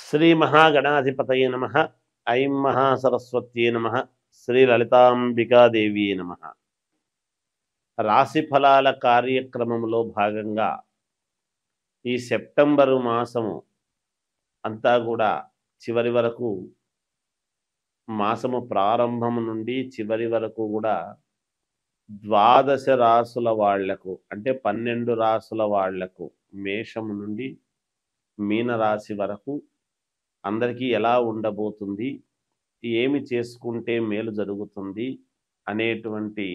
శ్రీ మహాగణాధిపతయే నమః. ఐం మహాసరస్వత్యే నమః. శ్రీ లలితాంబికాదేవి నమః. రాశి ఫలాల కార్యక్రమంలో భాగంగా ఈ సెప్టెంబరు మాసము అంతా కూడా చివరి వరకు, మాసము ప్రారంభం నుండి చివరి వరకు కూడా ద్వాదశ రాసుల వాళ్లకు, అంటే 12 రాసుల వాళ్లకు, మేషము నుండి మీనరాశి వరకు అందరికీ ఎలా ఉండబోతుంది, ఏమి చేసుకుంటే మేలు జరుగుతుంది అనేటువంటి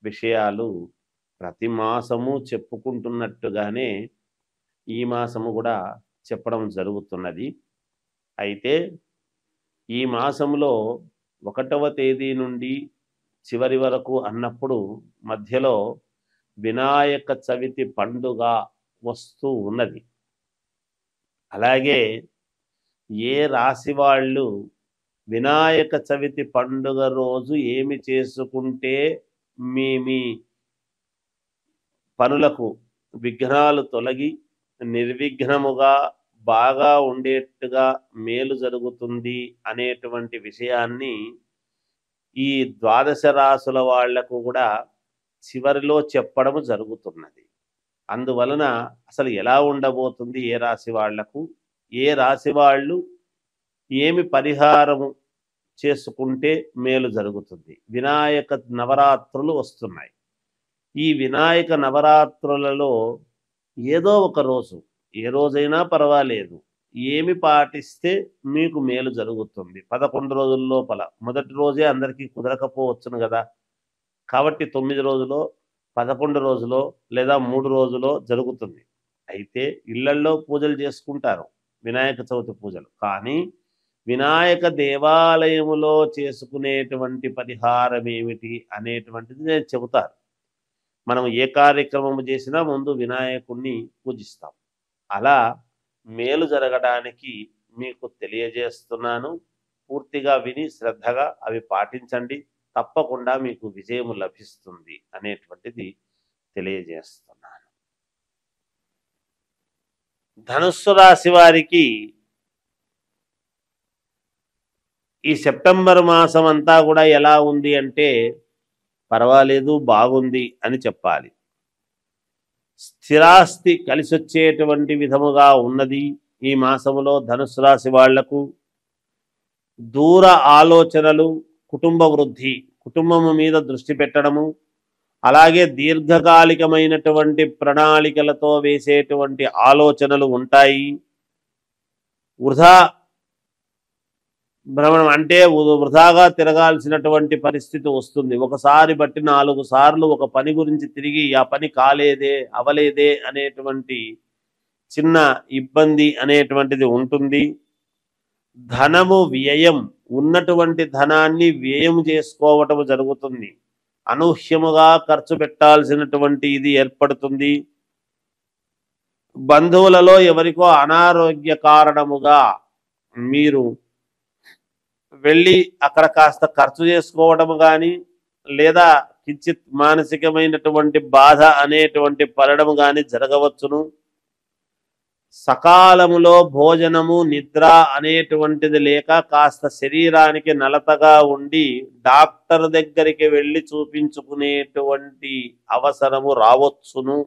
విషయాలు ప్రతి మాసము చెప్పుకుంటున్నట్టుగానే ఈ మాసము కూడా చెప్పడం జరుగుతున్నది. అయితే ఈ మాసంలో 1వ తేదీ నుండి చివరి వరకు అన్నప్పుడు మధ్యలో వినాయక చవితి పండుగ వస్తూ ఉన్నది. అలాగే ఏ రాశి వాళ్ళు వినాయక చవితి పండుగ రోజు ఏమి చేసుకుంటే మీ పనులకు విఘ్నాలు తొలగి నిర్విఘ్నముగా బాగా ఉండేట్టుగా మేలు జరుగుతుంది అనేటువంటి విషయాన్ని ఈ ద్వాదశ రాసుల వాళ్లకు కూడా చివరిలో చెప్పడం జరుగుతున్నది. అందువలన అసలు ఎలా ఉండబోతుంది, ఏ రాశి వాళ్లకు, ఏ రాశి వాళ్ళు ఏమి పరిహారము చేసుకుంటే మేలు జరుగుతుంది. వినాయక నవరాత్రులు వస్తున్నాయి. ఈ వినాయక నవరాత్రులలో ఏదో ఒక రోజు, ఏ రోజైనా పర్వాలేదు, ఏమి పాటిస్తే మీకు మేలు జరుగుతుంది. 11 రోజుల లోపల మొదటి రోజే అందరికీ కుదరకపోవచ్చును కదా. కాబట్టి 9 రోజులో, 11 రోజులో లేదా 3 రోజులో జరుగుతుంది. అయితే ఇళ్లల్లో పూజలు చేసుకుంటారు, వినాయక చవితి పూజలు. కానీ వినాయక దేవాలయములో చేసుకునేటువంటి పరిహారం ఏమిటి అనేటువంటిది నేను చెబుతాను. మనం ఏ కార్యక్రమం చేసినా ముందు వినాయకుణ్ణి పూజిస్తాం. అలా మేలు జరగడానికి మీకు తెలియజేస్తున్నాను. పూర్తిగా విని శ్రద్ధగా అవి పాటించండి, తప్పకుండా మీకు విజయము లభిస్తుంది అనేటువంటిది తెలియజేస్తున్నాను. ధనుస్సు రాశి వారికి ఈ సెప్టెంబర్ మాసం అంతా కూడా ఎలా ఉంది అంటే పర్వాలేదు, బాగుంది అని చెప్పాలి. స్థిరాస్తి కలిసి వచ్చేటువంటి విధముగా ఉన్నది ఈ మాసములో. ధనుస్సు రాశి వాళ్లకు దూర ఆలోచనలు, కుటుంబ వృద్ధి, కుటుంబము మీద దృష్టి పెట్టడము, అలాగే దీర్ఘకాలికమైనటువంటి ప్రణాళికలతో వేసేటువంటి ఆలోచనలు ఉంటాయి. వృధా భ్రమణం అంటే వృధాగా తిరగాల్సినటువంటి పరిస్థితి వస్తుంది. ఒకసారి బట్టి 4 సార్లు ఒక పని గురించి తిరిగి ఆ పని కాలేదే, అవలేదే అనేటువంటి చిన్న ఇబ్బంది అనేటువంటిది ఉంటుంది. ధనము వ్యయం, ఉన్నటువంటి ధనాన్ని వ్యయం చేసుకోవటం జరుగుతుంది. అనూహ్యముగా ఖర్చు పెట్టాల్సినటువంటి ఇది ఏర్పడుతుంది. బంధువులలో ఎవరికో అనారోగ్య కారణముగా మీరు వెళ్ళి అక్కడ కాస్త ఖర్చు చేసుకోవడం కానీ, లేదా కించిత్ మానసికమైనటువంటి బాధ అనేటువంటి పడడం కానీ జరగవచ్చును. సకాలములో భోజనము, నిద్ర అనేటువంటిది లేక కాస్త శరీరానికి నలతగా ఉండి డాక్టర్ దగ్గరికి వెళ్ళి చూపించుకునేటువంటి అవసరము రావచ్చును.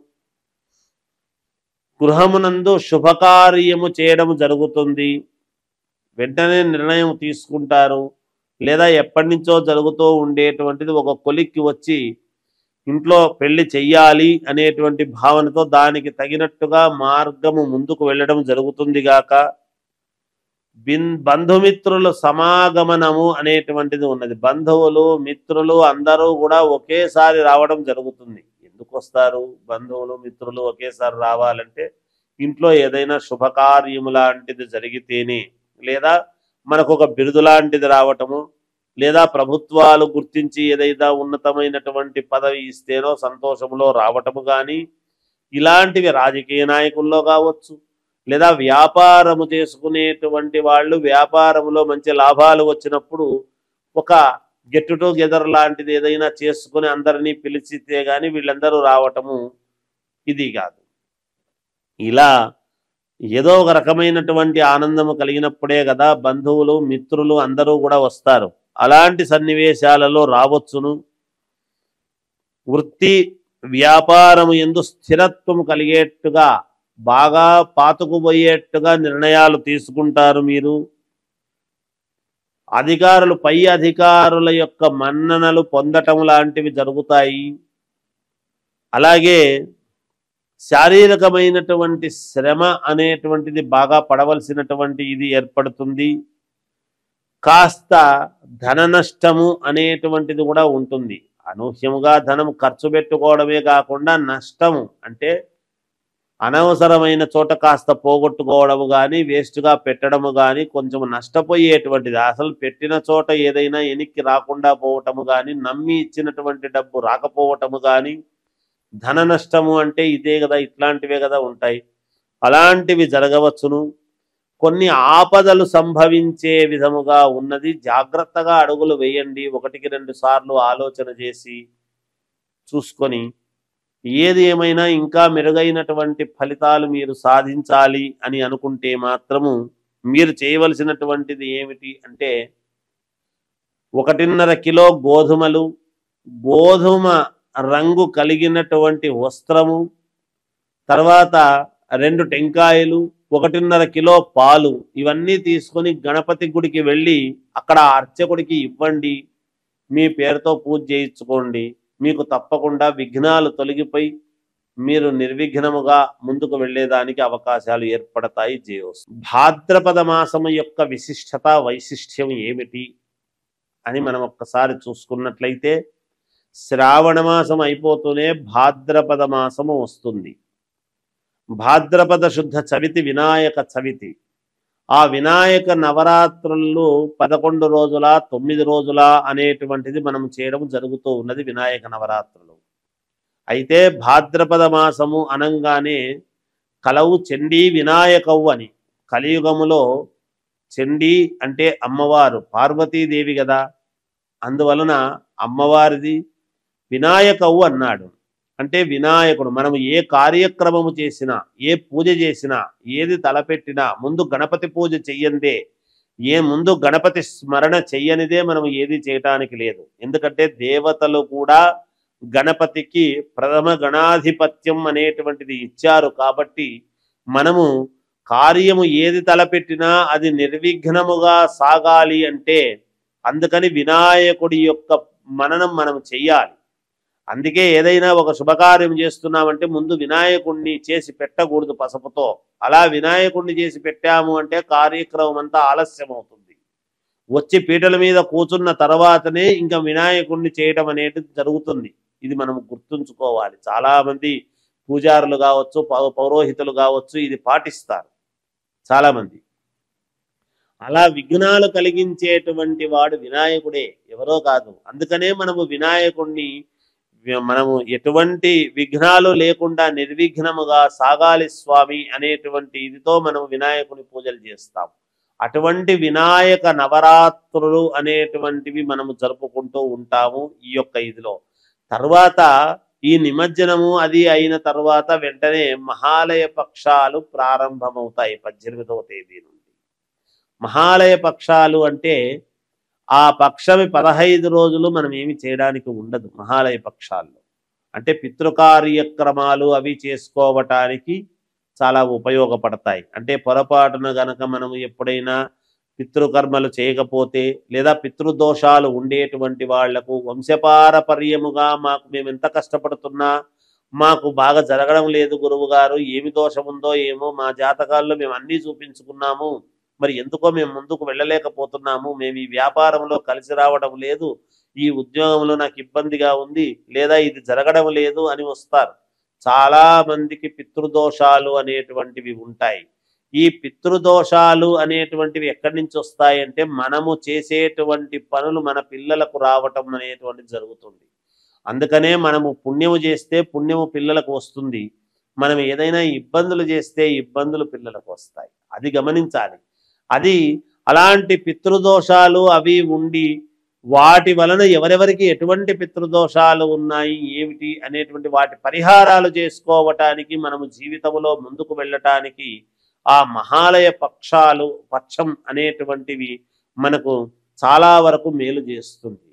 గృహమునందు శుభకార్యము చేయడం జరుగుతుంది. వెంటనే నిర్ణయం తీసుకుంటారు. లేదా ఎప్పటి నుంచో జరుగుతూ ఉండేటువంటిది ఒక కొలిక్కి వచ్చి ఇంట్లో పెళ్లి చెయ్యాలి అనేటువంటి భావనతో దానికి తగినట్టుగా మార్గము ముందుకు వెళ్ళడం జరుగుతుంది గాక. బంధుమిత్రుల సమాగమనము అనేటువంటిది ఉన్నది. బంధువులు, మిత్రులు అందరూ కూడా ఒకేసారి రావడం జరుగుతుంది. ఎందుకు వస్తారు బంధువులు, మిత్రులు ఒకేసారి రావాలంటే? ఇంట్లో ఏదైనా శుభకార్యము లాంటిది జరిగితేనే, లేదా మనకు ఒక బిరుదు లాంటిది రావటము, లేదా ప్రభుత్వాలు గుర్తించి ఏదైనా ఉన్నతమైనటువంటి పదవి ఇస్తేనో సంతోషంలో రావటము కానీ, ఇలాంటివి రాజకీయ నాయకుల్లో కావచ్చు, లేదా వ్యాపారము చేసుకునేటువంటి వాళ్ళు వ్యాపారంలో మంచి లాభాలు వచ్చినప్పుడు ఒక గెట్ టుగెదర్ లాంటిది ఏదైనా చేసుకుని అందరినీ పిలిచితే కానీ వీళ్ళందరూ రావటము ఇది కాదు. ఇలా ఏదో ఒక రకమైనటువంటి ఆనందము కలిగినప్పుడే కదా బంధువులు మిత్రులు అందరూ కూడా వస్తారు. అలాంటి సన్నివేశాలలో రావచ్చును. వృత్తి వ్యాపారము యందు స్థిరత్వం కలిగేట్టుగా బాగా పాతుకుపోయేట్టుగా నిర్ణయాలు తీసుకుంటారు మీరు. అధికారులు పై అధికారుల యొక్క మన్ననలు పొందటం లాంటివి జరుగుతాయి. అలాగే శారీరకమైనటువంటి శ్రమ అనేటువంటిది బాగా పడవలసినటువంటి ఇది ఏర్పడుతుంది. కాస్త ధన నష్టము అనేటువంటిది కూడా ఉంటుంది. అనూహ్యముగా ధనం ఖర్చు పెట్టుకోవడమే కాకుండా నష్టము అంటే అనవసరమైన చోట కాస్త పోగొట్టుకోవడము కానీ వేస్ట్గా పెట్టడము కానీ కొంచెం నష్టపోయేటువంటిది. అసలు పెట్టిన చోట ఏదైనా ఎనిక్కి రాకుండా పోవటము కానీ నమ్మి ఇచ్చినటువంటి డబ్బు రాకపోవటము కానీ ధన నష్టము అంటే ఇదే కదా, ఇట్లాంటివే కదా ఉంటాయి. అలాంటివి జరగవచ్చును. కొన్ని ఆపదలు సంభవించే విధముగా ఉన్నది. జాగ్రత్తగా అడుగులు వేయండి. 1-2 సార్లు ఆలోచన చేసి చూసుకొని ఏది ఏమైనా ఇంకా మెరుగైనటువంటి ఫలితాలు మీరు సాధించాలి అని అనుకుంటే మాత్రము మీరు చేయవలసినటువంటిది ఏమిటి అంటే 1.5 కిలో గోధుమలు, గోధుమ రంగు కలిగినటువంటి వస్త్రము, తర్వాత 2 టెంకాయలు, 1.5 కిలో పాలు ఇవన్నీ తీసుకొని గణపతి గుడికి వెళ్ళి అక్కడ అర్చకుడికి ఇవ్వండి. మీ పేరుతో పూజ చేయించుకోండి. మీకు తప్పకుండా విఘ్నాలు తొలగిపోయి మీరు నిర్విఘ్నముగా ముందుకు వెళ్ళేదానికి అవకాశాలు ఏర్పడతాయి. జయోస్. భాద్రపద మాసము యొక్క విశిష్టత వైశిష్ట్యం ఏమిటి అని మనం ఒక్కసారి చూసుకున్నట్లయితే శ్రావణ మాసం అయిపోతూనే భాద్రపద మాసము వస్తుంది. భాద్రపద శుద్ధ చవితి వినాయక చవితి. ఆ వినాయక నవరాత్రులు 11 రోజుల 9 రోజుల అనేటువంటిది మనం చేయడం జరుగుతూ ఉన్నది వినాయక నవరాత్రులు. అయితే భాద్రపద మాసము అనంగానే కలవు చండీ వినాయకవు అని. కలియుగములో చండీ అంటే అమ్మవారు పార్వతీదేవి కదా, అందువలన అమ్మవారిది వినాయకవు అన్నాడు. అంటే వినాయకుడు. మనం ఏ కార్యక్రమము చేసినా ఏ పూజ చేసినా ఏది తలపెట్టినా ముందు గణపతి పూజ చెయ్యందే, ముందు గణపతి స్మరణ చెయ్యనిదే మనం ఏది చేయటానికి లేదు. ఎందుకంటే దేవతలు కూడా గణపతికి ప్రథమ గణాధిపత్యం అనేటువంటిది ఇచ్చారు. కాబట్టి మనము కార్యము ఏది తలపెట్టినా అది నిర్విఘ్నముగా సాగాలి అంటే అందుకని వినాయకుడి యొక్క మననం మనం చెయ్యాలి. అందుకే ఏదైనా ఒక శుభకార్యం చేస్తున్నామంటే ముందు వినాయకుడిని చేసి పెట్టకూడదు పసుపుతో. అలా వినాయకుడిని చేసి పెట్టాము అంటే కార్యక్రమం అంతా ఆలస్యం అవుతుంది. వచ్చి పీటల మీద కూర్చున్న తర్వాతనే ఇంకా వినాయకుడిని చేయటం అనేది జరుగుతుంది. ఇది మనం గుర్తుంచుకోవాలి. చాలామంది పూజారులు కావచ్చు, పౌరోహితులు కావచ్చు ఇది పాటిస్తారు చాలామంది. అలా విఘ్నాలు కలిగించేటువంటి వాడు వినాయకుడే, ఎవరో కాదు. అందుకనే మనము ఎటువంటి విఘ్నాలు లేకుండా నిర్విఘ్నముగా సాగాలి స్వామి అనేటువంటి ఇదితో మనం వినాయకుని పూజలు చేస్తాం. అటువంటి వినాయక నవరాత్రులు అనేటువంటివి మనము జరుపుకుంటూ ఉంటాము ఈ యొక్క ఇదిలో. తర్వాత ఈ నిమజ్జనము అది అయిన తర్వాత వెంటనే మహాలయ పక్షాలు ప్రారంభమవుతాయి 18వ తేదీ నుండి. మహాలయ పక్షాలు అంటే ఆ పక్షమి 15 రోజులు మనం ఏమి చేయడానికి ఉండదు. మహాలయ పక్షాల్లో అంటే పితృకార్యక్రమాలు అవి చేసుకోవటానికి చాలా ఉపయోగపడతాయి. అంటే పొరపాటున గనక మనము ఎప్పుడైనా పితృకర్మలు చేయకపోతే లేదా పితృదోషాలు ఉండేటువంటి వాళ్లకు వంశపారపర్యముగా మేము ఎంత కష్టపడుతున్నా మాకు బాగా జరగడం లేదు గురువు గారు, ఏమి దోషం ఉందో ఏమో, మా జాతకాల్లో మేము అన్నీ చూపించుకున్నాము, మరి ఎందుకో మేము ముందుకు వెళ్ళలేకపోతున్నాము, మేము ఈ వ్యాపారంలో కలిసి రావడం లేదు, ఈ ఉద్యోగంలో నాకు ఇబ్బందిగా ఉంది, లేదా ఇది జరగడం లేదు అని వస్తారు. చాలా మందికి పితృదోషాలు అనేటువంటివి ఉంటాయి. ఈ పితృదోషాలు అనేటువంటివి ఎక్కడి నుంచి వస్తాయంటే మనము చేసేటువంటి పనులు మన పిల్లలకు రావటం అనేటువంటిది జరుగుతుంది. అందుకనే మనము పుణ్యము చేస్తే పుణ్యము పిల్లలకు వస్తుంది, మనం ఏదైనా ఇబ్బందులు చేస్తే ఇబ్బందులు పిల్లలకు వస్తాయి. అది గమనించాలి. అది అలాంటి పితృదోషాలు అవి ఉండి వాటి వలన ఎవరెవరికి ఎటువంటి పితృదోషాలు ఉన్నాయి ఏమిటి అనేటువంటి వాటి పరిహారాలు చేసుకోవటానికి మనము జీవితంలో ముందుకు వెళ్ళటానికి ఆ మహాలయ పక్షం అనేటువంటివి మనకు చాలా వరకు మేలు చేస్తుంది.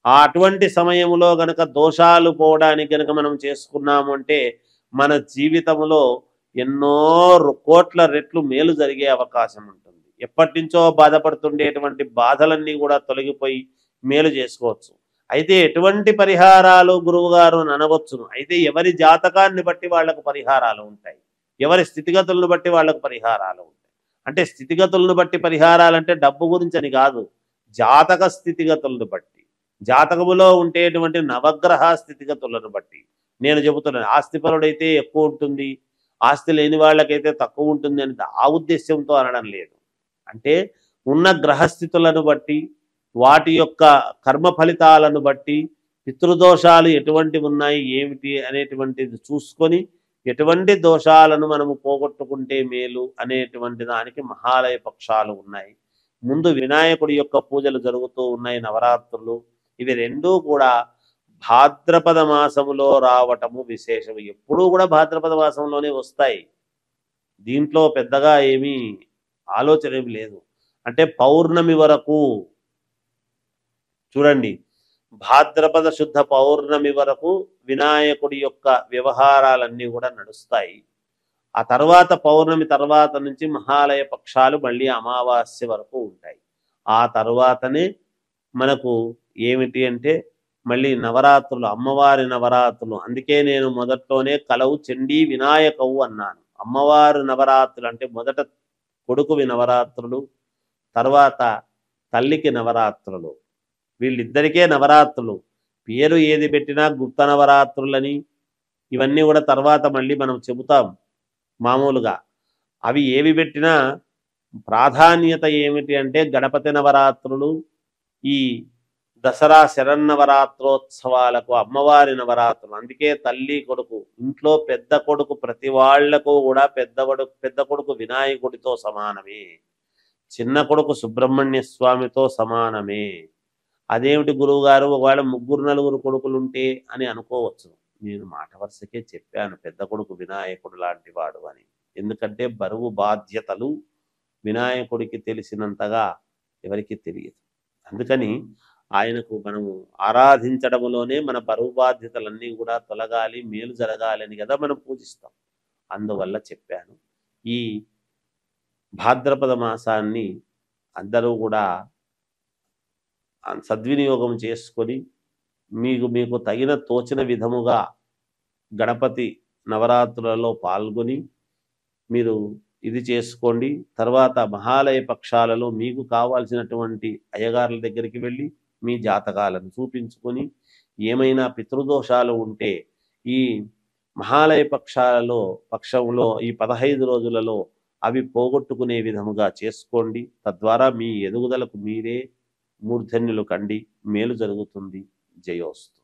అటువంటి సమయంలో గనక దోషాలు పోవడానికి గనక మనం చేసుకున్నాము అంటే మన జీవితంలో ఎన్నో కోట్ల రెట్లు మేలు జరిగే అవకాశం ఉంటుంది. ఎప్పటి నుంచో బాధపడుతుండేటువంటి బాధలన్నీ కూడా తొలగిపోయి మేలు చేసుకోవచ్చు. అయితే ఎటువంటి పరిహారాలు గురువుగారు అనవచ్చును. అయితే ఎవరి జాతకాన్ని బట్టి వాళ్ళకు పరిహారాలు ఉంటాయి, ఎవరి స్థితిగతులను బట్టి వాళ్ళకు పరిహారాలు ఉంటాయి. అంటే స్థితిగతులను బట్టి పరిహారాలంటే డబ్బు గురించి అని కాదు, జాతక స్థితిగతులను బట్టి, జాతకములో ఉండేటువంటి నవగ్రహ స్థితిగతులను బట్టి నేను చెబుతున్నాను. ఆస్తిపరుడైతే ఎక్కువ ఉంటుంది, ఆస్తి లేని వాళ్ళకైతే తక్కువ ఉంటుంది అని ఆ ఉద్దేశంతో అనడం లేదు. అంటే ఉన్న గ్రహస్థితులను బట్టి, వాటి యొక్క కర్మ ఫలితాలను బట్టి, పితృదోషాలు ఎటువంటివి ఉన్నాయి ఏమిటి అనేటువంటిది చూసుకొని ఎటువంటి దోషాలను మనము పోగొట్టుకుంటే మేలు అనేటువంటి దానికి మహాలయ పక్షాలు ఉన్నాయి. ముందు వినాయకుడి యొక్క పూజలు జరుగుతూ ఉన్నాయి, నవరాత్రులు. ఇవి రెండూ కూడా భాద్రపద మాసములో రావటము విశేషం. ఎప్పుడూ కూడా భాద్రపద మాసంలోనే వస్తాయి, దీంట్లో పెద్దగా ఏమీ ఆలోచన ఏమి లేదు. అంటే పౌర్ణమి వరకు చూడండి, భాద్రపద శుద్ధ పౌర్ణమి వరకు వినాయకుడి యొక్క వ్యవహారాలన్నీ కూడా నడుస్తాయి. ఆ తర్వాత పౌర్ణమి తర్వాత నుంచి మహాలయ పక్షాలు మళ్ళీ అమావాస్య వరకు ఉంటాయి. ఆ తర్వాతనే మనకు ఏమిటి అంటే మళ్ళీ నవరాత్రులు, అమ్మవారి నవరాత్రులు. అందుకే నేను మొదట్లోనే కలవు చండీ వినాయకవు అన్నాను. అమ్మవారి నవరాత్రులు అంటే మొదట కొడుకువి నవరాత్రులు, తర్వాత తల్లికి నవరాత్రులు. వీళ్ళిద్దరికే నవరాత్రులు. పేరు ఏది పెట్టినా గుప్త నవరాత్రులని ఇవన్నీ కూడా తర్వాత మళ్ళీ మనం చెబుతాం మామూలుగా. అవి ఏవి పెట్టినా ప్రాధాన్యత ఏమిటి అంటే గణపతి నవరాత్రులు, ఈ దసరా శరన్నవరాత్రోత్సవాలకు అమ్మవారి నవరాత్రులు. అందుకే తల్లి కొడుకు, ఇంట్లో పెద్ద కొడుకు ప్రతి వాళ్లకు కూడా పెద్ద కొడుకు వినాయకుడితో సమానమే, చిన్న కొడుకు సుబ్రహ్మణ్య స్వామితో సమానమే. అదేమిటి గురువుగారు ఒకవేళ 3-4 కొడుకులు ఉంటే అని అనుకోవచ్చు. నేను మాట వరుసకే చెప్పాను పెద్ద కొడుకు వినాయకుడు లాంటి వాడు అని. ఎందుకంటే బరువు బాధ్యతలు వినాయకుడికి తెలిసినంతగా ఎవరికి తెలియదు. అందుకని ఆయనకు మనము ఆరాధించడంలోనే మన బరువు బాధ్యతలన్నీ కూడా తొలగాలి, మేలు జరగాలి అని కదా మనం పూజిస్తాం. అందువల్ల చెప్పాను. ఈ భాద్రపద మాసాన్ని అందరూ కూడా సద్వినియోగం చేసుకొని మీకు తగిన తోచిన విధముగా గణపతి నవరాత్రులలో పాల్గొని మీరు ఇది చేసుకోండి. తర్వాత మహాలయ పక్షాలలో మీకు కావాల్సినటువంటి అయ్యగారుల దగ్గరికి వెళ్ళి మీ జాతకాలను చూపించుకొని ఏమైనా పితృదోషాలు ఉంటే ఈ మహాలయ పక్షంలో ఈ 15 రోజులలో అవి పోగొట్టుకునే విధముగా చేసుకోండి. తద్వారా మీ ఎదుగుదలకు మీరే మూర్ధన్యులు కండి, మేలు జరుగుతుంది. జయోస్తు.